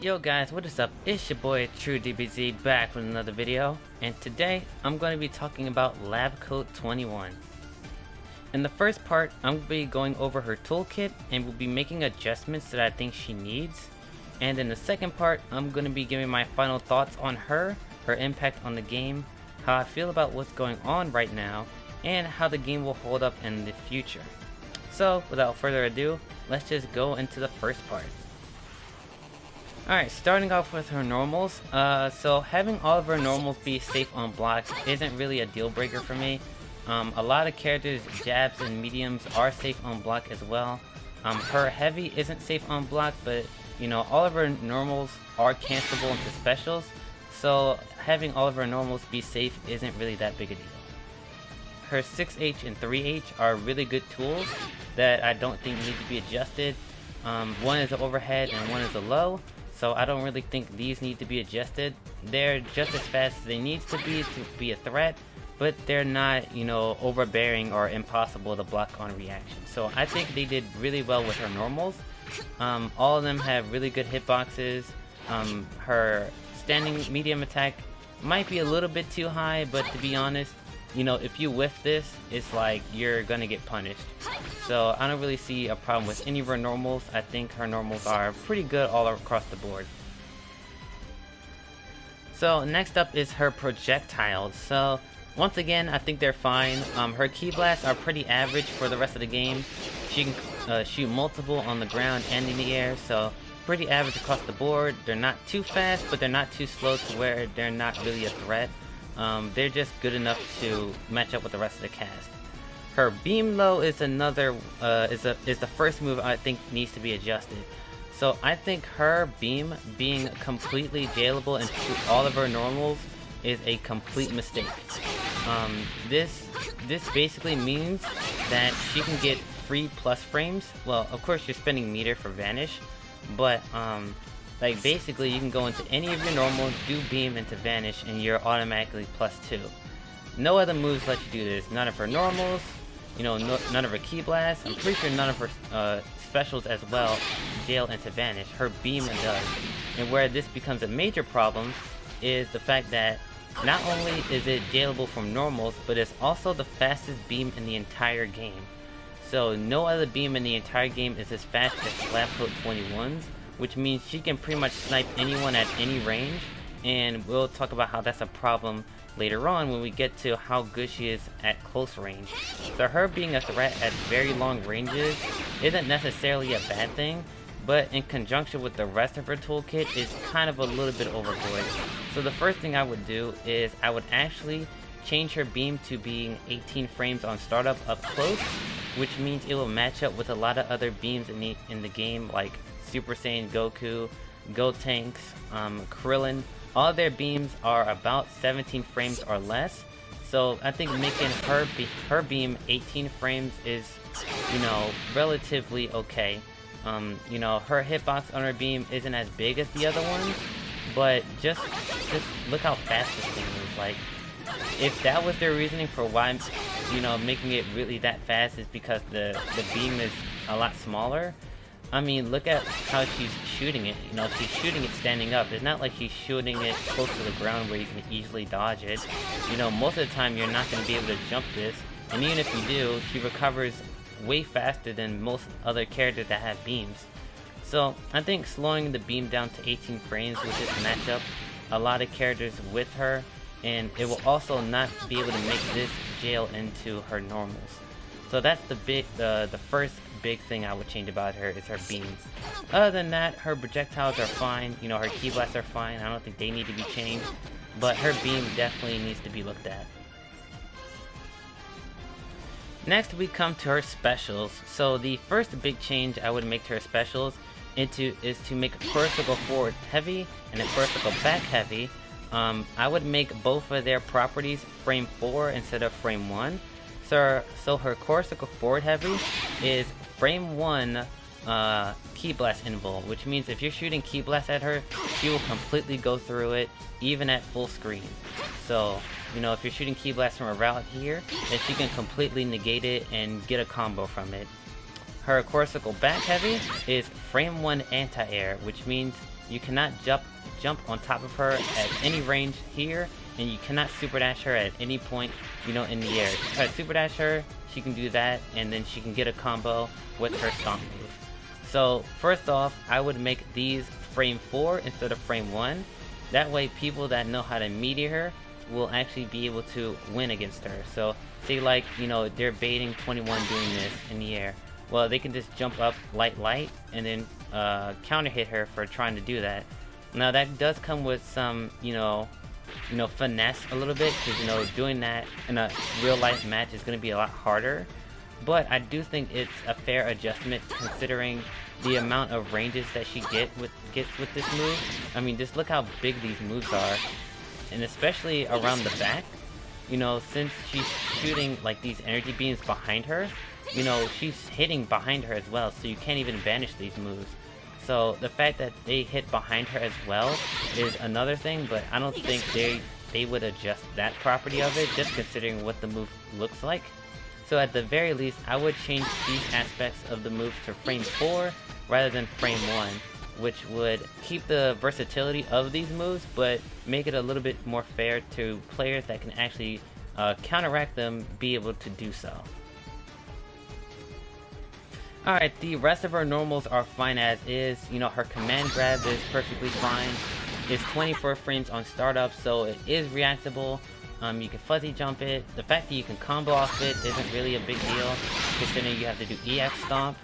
Yo guys, what is up? It's your boy TRUEDBZMaster back with another video, and today I'm going to be talking about Lab Coat 21. In the first part, I'm going to be going over her toolkit and will be making adjustments that I think she needs. And in the second part, I'm going to be giving my final thoughts on her impact on the game, how I feel about what's going on right now, and how the game will hold up in the future. So without further ado, let's just go into the first part. Alright, starting off with her normals. So having all of her normals be safe on block isn't really a deal breaker for me. A lot of characters' jabs and mediums are safe on block as well. Her heavy isn't safe on block, but you know, all of her normals are cancelable into specials, so having all of her normals be safe isn't really that big a deal. Her 6H and 3H are really good tools that I don't think need to be adjusted. One is an overhead and one is a low. So I don't really think these need to be adjusted. They're just as fast as they need to be a threat, but they're not, you know, overbearing or impossible to block on reaction. So I think they did really well with her normals. All of them have really good hitboxes. Her standing medium attack might be a little bit too high, but to be honest, you know, if you whiff this, it's like you're gonna get punished. So I don't really see a problem with any of her normals. I think her normals are pretty good all across the board. So next up is her projectiles. So once again, I think they're fine. Her key blasts are pretty average for the rest of the game. She can shoot multiple on the ground and in the air, so pretty average across the board. They're not too fast, but they're not too slow to where they're not really a threat. They're just good enough to match up with the rest of the cast. Her beam low is another is the first move I think needs to be adjusted. So I think her beam being completely jailable into all of her normals is a complete mistake. This basically means that she can get free plus frames. Well, of course you're spending meter for vanish, but like basically you can go into any of your normals, do beam into vanish, and you're automatically +2. No other moves let you do this. None of her normals, you know, none of her key blasts. I'm pretty sure none of her specials as well jail into vanish. Her beam does. And where this becomes a major problem is the fact that not only is it jailable from normals, but it's also the fastest beam in the entire game. So no other beam in the entire game is as fast as Lab Coat 21's, which means she can pretty much snipe anyone at any range, and we'll talk about how that's a problem later on when we get to how good she is at close range. So her being a threat at very long ranges isn't necessarily a bad thing, but in conjunction with the rest of her toolkit is kind of a little bit overboard. So the first thing I would do is I would actually change her beam to being 18 frames on startup up close, which means it will match up with a lot of other beams in the game, like Super Saiyan Goku, Gotenks, Krillin. All their beams are about 17 frames or less. So I think making her beam 18 frames is, you know, relatively okay. You know, her hitbox on her beam isn't as big as the other ones, but just look how fast this thing is. Like, if that was their reasoning for why, you know, making it really that fast is because the beam is a lot smaller, I mean, look at how she's shooting it. You know, she's shooting it standing up. It's not like she's shooting it close to the ground where you can easily dodge it. You know, most of the time you're not going to be able to jump this, and even if you do, she recovers way faster than most other characters that have beams. So I think slowing the beam down to 18 frames will just match up a lot of characters with her, and it will also not be able to make this jail into her normals. So that's the first big thing I would change about her is her beam. Other than that, her projectiles are fine. You know, her key blasts are fine. I don't think they need to be changed, but her beam definitely needs to be looked at. Next we come to her specials. So the first big change I would make to her specials is to make a core circle forward heavy and a core circle back heavy. I would make both of their properties frame 4 instead of frame 1. So her core circle forward heavy is frame 1 key blast invul, which means if you're shooting key blast at her, she will completely go through it even at full screen. So, you know, if you're shooting key blast from a route here, then she can completely negate it and get a combo from it. Her core circle back heavy is frame 1 anti-air, which means you cannot jump on top of her at any range here, and you cannot super dash her at any point, you know, in the air. If you try to super dash her, she can do that, and then she can get a combo with her stomp move. So first off, I would make these frame 4 instead of frame 1. That way people that know how to meteor her will actually be able to win against her. So say like, you know, they're baiting 21 doing this in the air. Well, they can just jump up light, and then counter hit her for trying to do that. Now that does come with some, you know, finesse a little bit, because, you know, doing that in a real life match is going to be a lot harder. But I do think it's a fair adjustment considering the amount of ranges that she gets with this move. I mean, just look how big these moves are, and especially around the back. You know, since she's shooting like these energy beams behind her, you know, she's hitting behind her as well, so you can't even banish these moves. So the fact that they hit behind her as well is another thing, but I don't think they would adjust that property of it, just considering what the move looks like. So at the very least, I would change these aspects of the move to frame 4 rather than frame 1, which would keep the versatility of these moves, but make it a little bit more fair to players that can actually counteract them, be able to do so. Alright, the rest of her normals are fine as is. You know, her command grab is perfectly fine. It's 24 frames on startup, so it is reactable. You can fuzzy jump it. The fact that you can combo off it isn't really a big deal, considering you have to do EX stomp.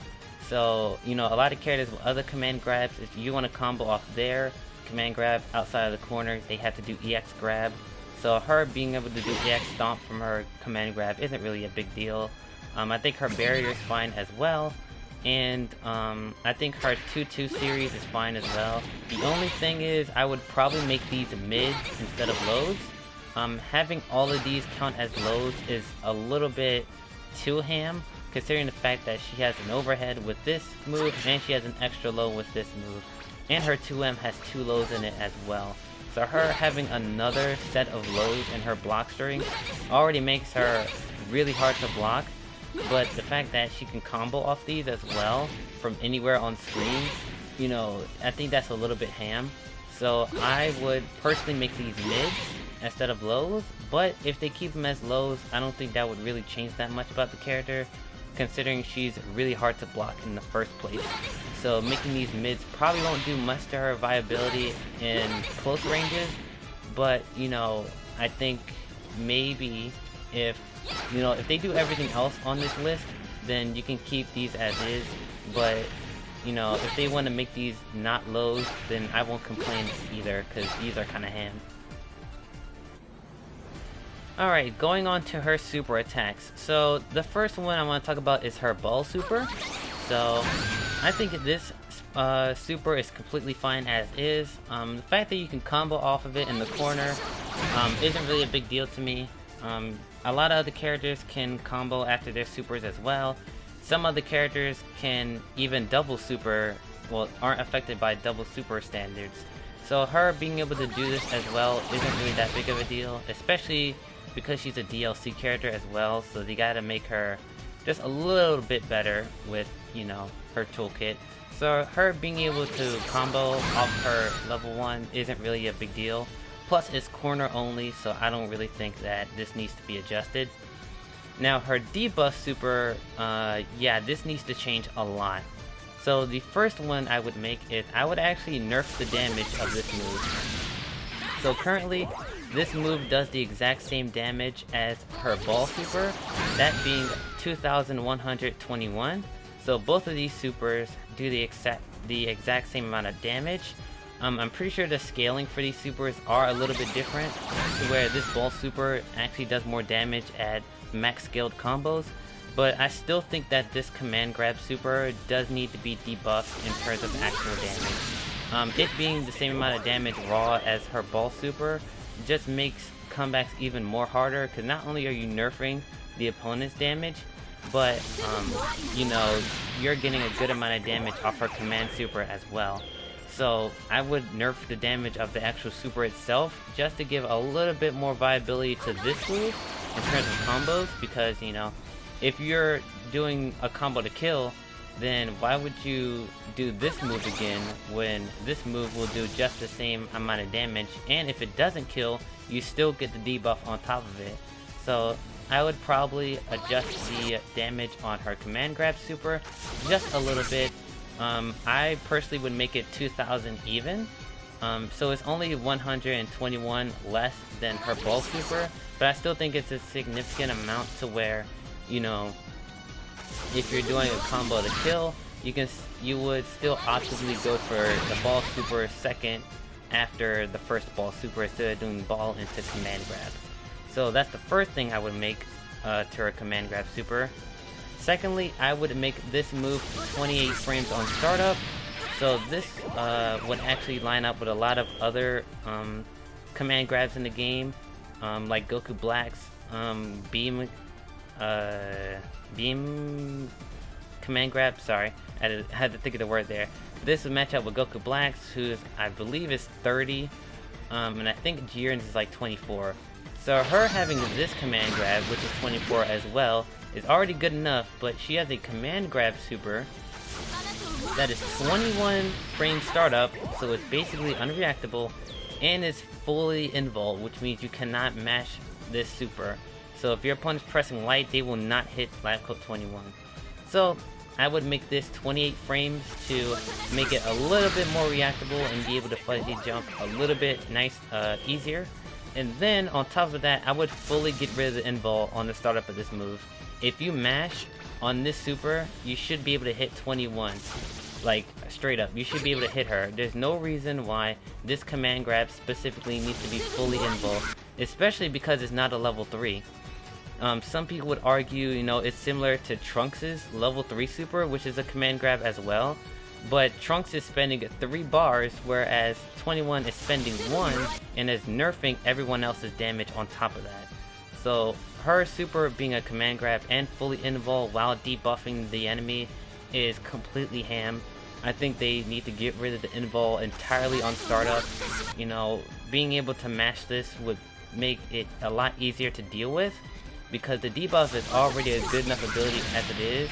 So, you know, a lot of characters with other command grabs, if you want to combo off their command grab outside of the corner, they have to do EX grab. So her being able to do EX stomp from her command grab isn't really a big deal. I think her barrier is fine as well. And I think her 2-2 series is fine as well. The only thing is, I would probably make these mids instead of lows. Having all of these count as lows is a little bit too ham, considering the fact that she has an overhead with this move, and she has an extra low with this move. And her 2M has 2 lows in it as well. So her having another set of lows in her block string already makes her really hard to block. But the fact that she can combo off these as well from anywhere on screen, you know, I think that's a little bit ham. So I would personally make these mids instead of lows, but if they keep them as lows, I don't think that would really change that much about the character, considering she's really hard to block in the first place. So making these mids probably won't do much to her viability in close ranges, but, you know, I think maybe if they do everything else on this list, then you can keep these as is. But, you know, if they want to make these not lows, then I won't complain either, because these are kind of ham. Alright, going on to her super attacks. So the first one I want to talk about is her ball super. So I think this super is completely fine as is. The fact that you can combo off of it in the corner isn't really a big deal to me. A lot of other characters can combo after their supers as well. Some other characters can even double super, well, aren't affected by double super standards. So her being able to do this as well isn't really that big of a deal, especially because she's a DLC character as well, so they gotta make her just a little bit better with, you know, her toolkit. So her being able to combo off her level 1 isn't really a big deal. Plus it's corner only, so I don't really think that this needs to be adjusted. Now her debuff super, yeah, this needs to change a lot. So the first one I would make is I would actually nerf the damage of this move. So currently this move does the exact same damage as her ball super, that being 2121. So both of these supers do the exact same amount of damage. I'm pretty sure the scaling for these supers are a little bit different, to where this ball super actually does more damage at max scaled combos, but I still think that this command grab super does need to be debuffed in terms of actual damage. It being the same amount of damage raw as her ball super just makes comebacks even more harder, because not only are you nerfing the opponent's damage, but you know, you're getting a good amount of damage off her command super as well. So I would nerf the damage of the actual super itself, just to give a little bit more viability to this move in terms of combos, because, you know, if you're doing a combo to kill, then why would you do this move again when this move will do just the same amount of damage, and if it doesn't kill, you still get the debuff on top of it. So I would probably adjust the damage on her command grab super just a little bit. I personally would make it 2000 even, so it's only 121 less than her ball super, but I still think it's a significant amount to where, you know, if you're doing a combo to kill, you would still optimally go for the ball super second after the first ball super instead of doing ball into command grab. So that's the first thing I would make to her command grab super. Secondly, I would make this move 28 frames on startup. So this would actually line up with a lot of other command grabs in the game, like Goku Black's beam command grab. Sorry, I had to think of the word there. This would match up with Goku Black's, who I believe is 30, and I think Jiren's is like 24. So her having this command grab, which is 24 as well, is already good enough, but she has a command grab super that is 21 frame startup, so it's basically unreactable, and is fully invul, which means you cannot mash this super. So if your opponent's pressing light, they will not hit Lab Coat 21. So I would make this 28 frames to make it a little bit more reactable and be able to fuzzy jump a little bit easier. And then on top of that, I would fully get rid of the invul on the startup of this move. If you mash on this super, you should be able to hit 21. Like, straight up, you should be able to hit her. There's no reason why this command grab specifically needs to be fully invul, especially because it's not a level 3. Some people would argue, you know, it's similar to Trunks' level 3 super, which is a command grab as well. But Trunks is spending 3 bars, whereas 21 is spending 1, and is nerfing everyone else's damage on top of that. So her super being a command grab and fully invul while debuffing the enemy is completely ham. I think they need to get rid of the invul entirely on startup. You know, being able to mash this would make it a lot easier to deal with, because the debuff is already a good enough ability as it is.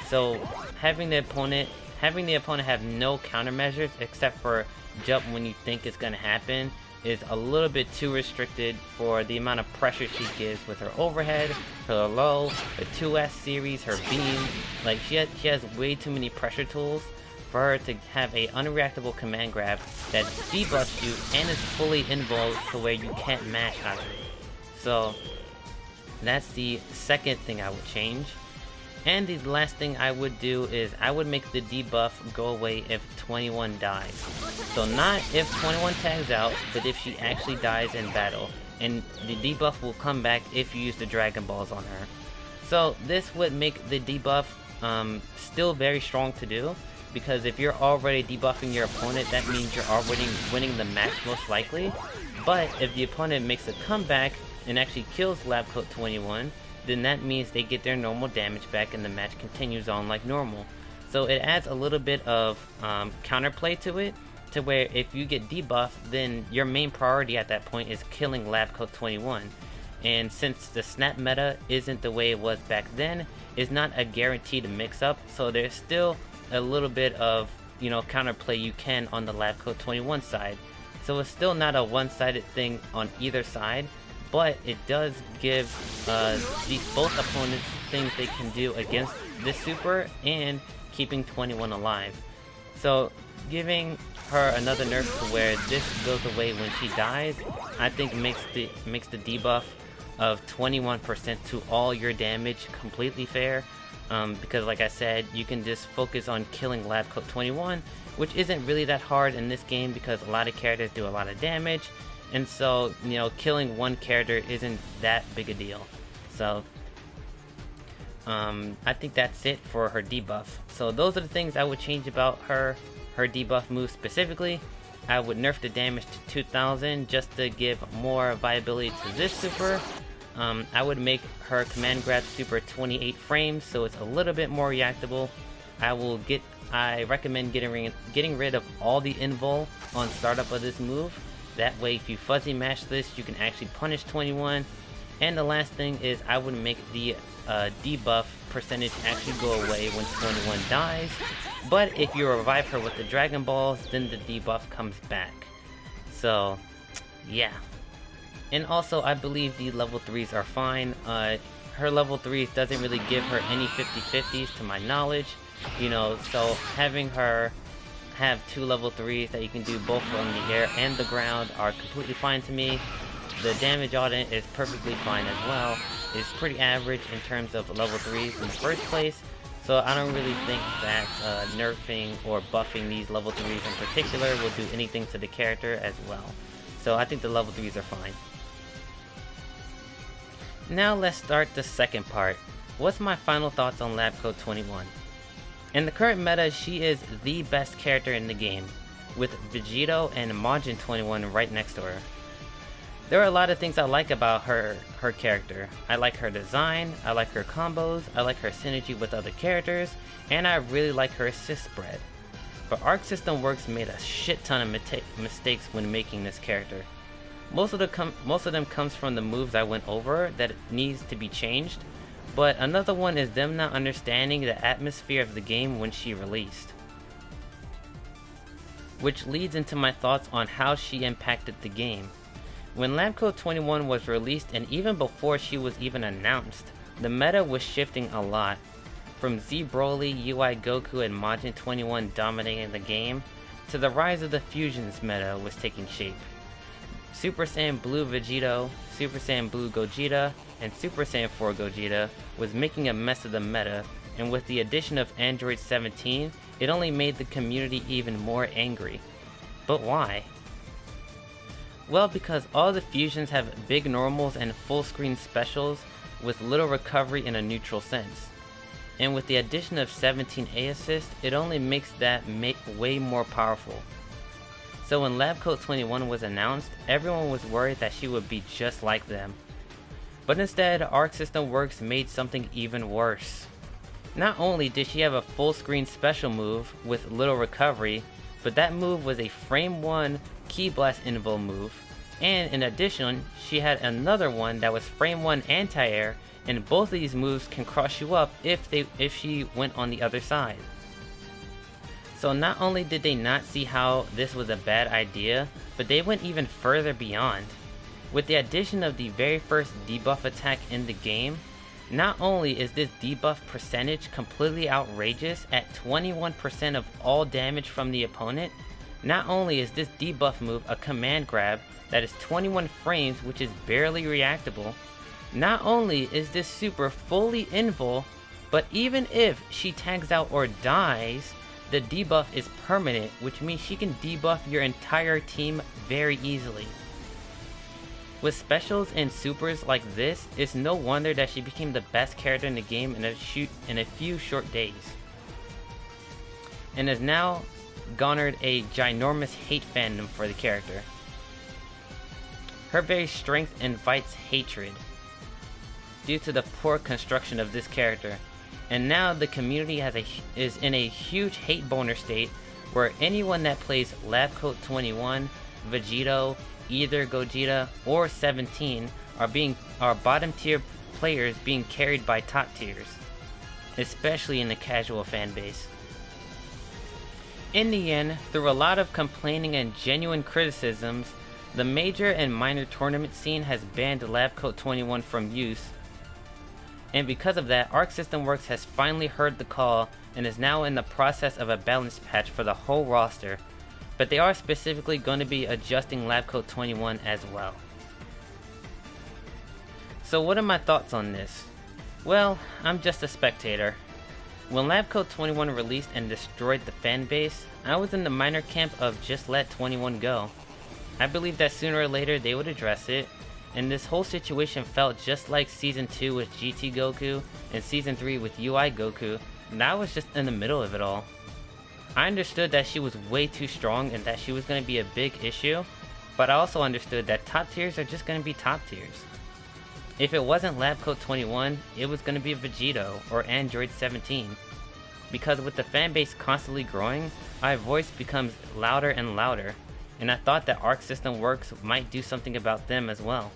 So having the opponent have no countermeasures except for jump when you think it's gonna happen is a little bit too restricted for the amount of pressure she gives with her overhead, her low, the 2S series, her beam. Like, she has way too many pressure tools for her to have a unreactable command grab that debuffs you and is fully invulnerable to where you can't mash out of it. So that's the second thing I would change. And the last thing I would do is I would make the debuff go away if 21 dies. So not if 21 tags out, but if she actually dies in battle. And the debuff will come back if you use the Dragon Balls on her. So this would make the debuff still very strong to do, because if you're already debuffing your opponent, that means you're already winning the match most likely. But if the opponent makes a comeback and actually kills Lab Coat 21, then that means they get their normal damage back and the match continues on like normal. So it adds a little bit of counterplay to it, to where if you get debuffed, then your main priority at that point is killing Lab Coat 21. And since the snap meta isn't the way it was back then, it's not a guaranteed mix up, so there's still a little bit of, you know, counterplay you can on the Lab Coat 21 side. So it's still not a one-sided thing on either side, but it does give both opponents things they can do against this super and keeping 21 alive. So giving her another nerf to where this goes away when she dies, I think makes the debuff of 21% to all your damage completely fair. Because like I said, you can just focus on killing Lab Coat 21, which isn't really that hard in this game because a lot of characters do a lot of damage. And so, you know, killing one character isn't that big a deal. So, I think that's it for her debuff. So those are the things I would change about her debuff move specifically. I would nerf the damage to 2000 just to give more viability to this super. I would make her command grab super 28 frames, so it's a little bit more reactable. I recommend getting rid of all the invul on startup of this move. That way, if you fuzzy mash this, you can actually punish 21. And the last thing is I would make the debuff percentage actually go away when 21 dies, but if you revive her with the Dragon Balls, then the debuff comes back. So yeah. And also I believe the level 3s are fine. Her level 3s doesn't really give her any 50-50s to my knowledge, you know, so having her have 2 level 3s that you can do both on the air and the ground are completely fine to me. The damage on it is perfectly fine as well. It's pretty average in terms of level 3s in the first place, so I don't really think that nerfing or buffing these level 3s in particular will do anything to the character as well. So I think the level 3s are fine. Now let's start the second part. What's my final thoughts on Lab Coat 21? In the current meta, she is the best character in the game, with Vegito and Majin 21 right next to her. There are a lot of things I like about her character. I like her design, I like her combos, I like her synergy with other characters, and I really like her assist spread. But Arc System Works made a shit ton of mistakes when making this character. Most of them comes from the moves I went over that needs to be changed, but another one is them not understanding the atmosphere of the game when she released. Which leads into my thoughts on how she impacted the game. When Lab Coat 21 was released, and even before she was even announced, the meta was shifting a lot. From Z Broly, UI Goku, and Majin 21 dominating the game, to the rise of the fusions meta was taking shape. Super Saiyan Blue Vegito, Super Saiyan Blue Gogeta, and Super Saiyan 4 Gogeta was making a mess of the meta, and with the addition of Android 17, it only made the community even more angry. But why? Well, because all the fusions have big normals and full screen specials with little recovery in a neutral sense. And with the addition of 17A assist, it only makes that way more powerful. So when Lab Coat 21 was announced, everyone was worried that she would be just like them. But instead, Arc System Works made something even worse. Not only did she have a full screen special move with little recovery, but that move was a frame 1 Ki Blast Invo move, and in addition, she had another one that was frame 1 anti-air, and both of these moves can cross you up if she went on the other side. So not only did they not see how this was a bad idea, but they went even further beyond. With the addition of the very first debuff attack in the game, not only is this debuff percentage completely outrageous at 21% of all damage from the opponent, not only is this debuff move a command grab that is 21 frames, which is barely reactable, not only is this super fully invul, but even if she tags out or dies, the debuff is permanent, which means she can debuff your entire team very easily. With specials and supers like this, it's no wonder that she became the best character in the game in a few short days, and has now garnered a ginormous hate fandom for the character. Her very strength invites hatred due to the poor construction of this character, and now the community is in a huge hate boner state where anyone that plays Lab Coat 21, Vegito, either Gogeta or 17 are bottom tier players being carried by top tiers, especially in the casual fan base. In the end, through a lot of complaining and genuine criticisms, the major and minor tournament scene has banned Lab Coat 21 from use, and because of that, Arc System Works has finally heard the call and is now in the process of a balance patch for the whole roster, but they are specifically going to be adjusting Lab Coat 21 as well. So what are my thoughts on this? Well, I'm just a spectator. When Lab Coat 21 released and destroyed the fan base, I was in the minor camp of just let 21 go. I believe that sooner or later they would address it, and this whole situation felt just like Season 2 with GT Goku and Season 3 with UI Goku, and I was just in the middle of it all. I understood that she was way too strong and that she was going to be a big issue, but I also understood that top tiers are just going to be top tiers. If it wasn't Lab Coat 21, it was going to be Vegito or Android 17. Because with the fanbase constantly growing, my voice becomes louder and louder, and I thought that Arc System Works might do something about them as well.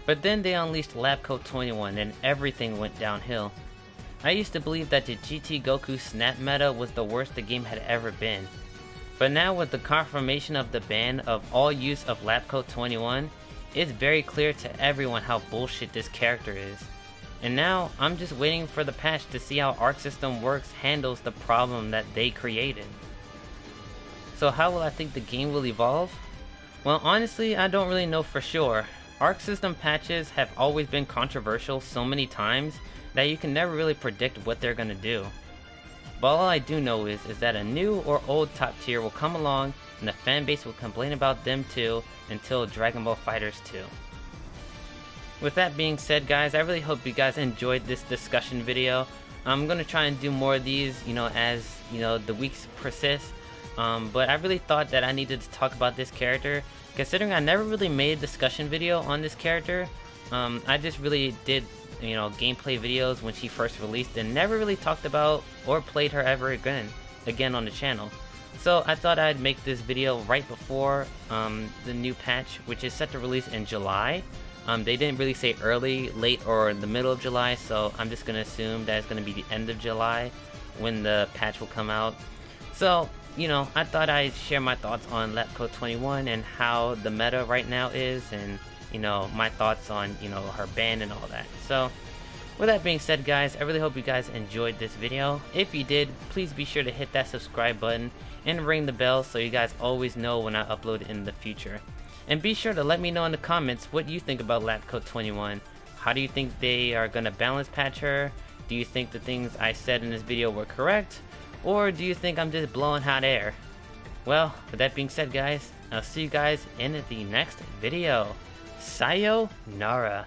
But then they unleashed Lab Coat 21 and everything went downhill. I used to believe that the GT Goku Snap meta was the worst the game had ever been. But now with the confirmation of the ban of all use of Lab Coat 21, it's very clear to everyone how bullshit this character is. And now, I'm just waiting for the patch to see how Arc System Works handles the problem that they created. So how will I think the game will evolve? Well, honestly, I don't really know for sure. Arc System patches have always been controversial so many times that you can never really predict what they're gonna do. But all I do know is that a new or old top tier will come along and the fanbase will complain about them too until Dragon Ball FighterZ 2. With that being said, guys, I really hope you guys enjoyed this discussion video. I'm gonna try and do more of these, as the weeks persist. But I really thought that I needed to talk about this character, considering I never really made a discussion video on this character. I just really did, gameplay videos when she first released, and never really talked about or played her ever again on the channel. So I thought I'd make this video right before the new patch, which is set to release in July. They didn't really say early, late, or in the middle of July, so I'm just gonna assume that it's gonna be the end of July when the patch will come out. So, I thought I'd share my thoughts on Lab Coat 21 and how the meta right now is, and my thoughts on her ban and all that. So with that being said, guys, I really hope you guys enjoyed this video. If you did, please be sure to hit that subscribe button and ring the bell so you guys always know when I upload in the future. And be sure to let me know in the comments what you think about Lab Coat 21. How do you think they are gonna balance patch her? Do you think the things I said in this video were correct? Or do you think I'm just blowing hot air? Well, with that being said, guys, I'll see you guys in the next video. Sayonara.